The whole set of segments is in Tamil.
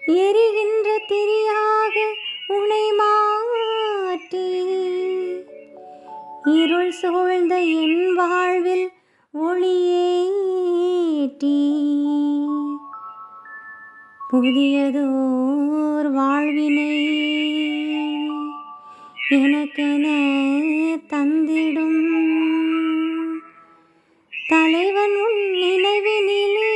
எரிகின்ற திரியாக உனை மாற்றி இருள் சூழ்ந்த என் வாழ்வில் ஒளியேற்றி புதியதோர் வாழ்வினை எனக்கென தந்திடும் தலைவன் உன் நினைவினிலே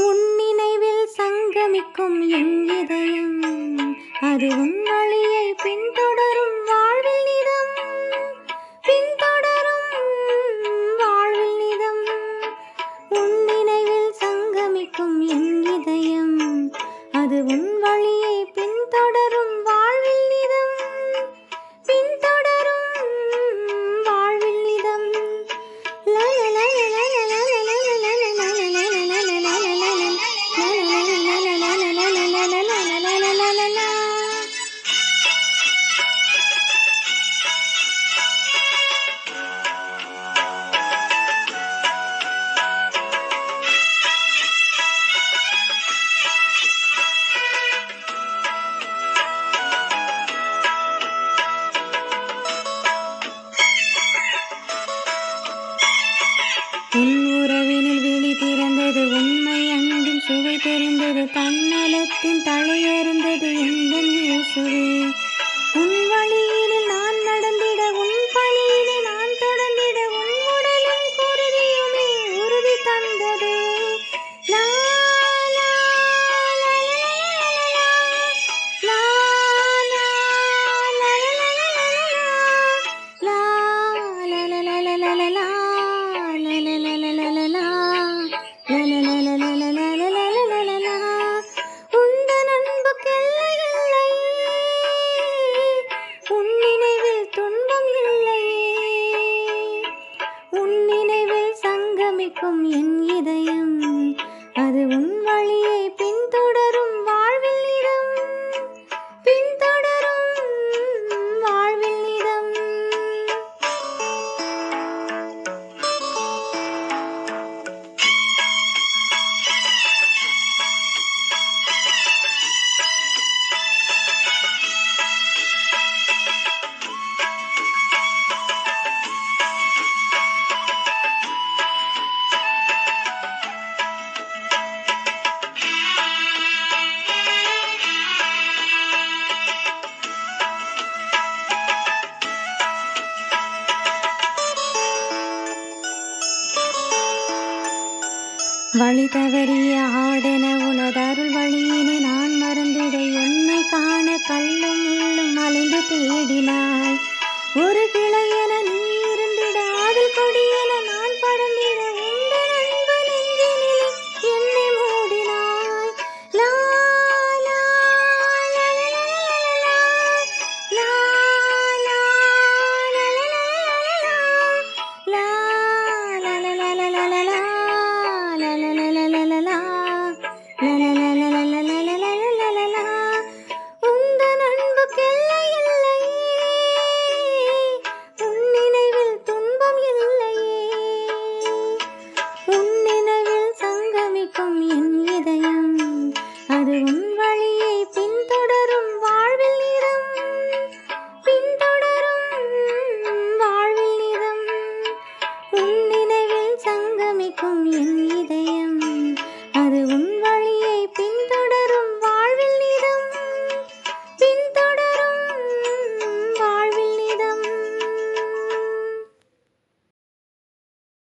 உன் நினைவில் சங்கமிக்கும் என் இதயம் அது உன் வழியை பின்தொடரும் வாழ்வில் நிதம் பின்தொடரும் வாழ்வில் நிதம் உன் நினைவில் சங்கமிக்கும் என் இதயம் அது உன் வழியை பின்தொடரும் வாழ்வில் நிதம் பின்தொடரும் வாழ்வில் நிதம் உன் உறவினில் விழி திறந்தது உண்மை அன்பின் சுவை தெரிந்தது தன்னலத்தின் தலையறிந்தது எந்தன் இயேசுவே உன் வழியினில் நான் நடந்திட உன் பணியினை நான் தொடர்ந்திட உன் உடலும் குருதியுமே உறுதி தந்தது லா லா லா லா லா உந்தன் அன்புக்கெல்லை இல்லை உன் நினைவில் துன்பம் இல்லை உன் நினைவில் சங்கமிக்கும் என் இதயம் அது உன் வழியை பின்தொடரும் வாழ்வில் நிதம் பின்தொடரும் வாழ்வில் நிதம் வழி தவறிய ஆடென உனதருள் வழியினை நான் மறந்திட என்னை காண கல்லும் உள்ளும் அலைந்து தேடினாய்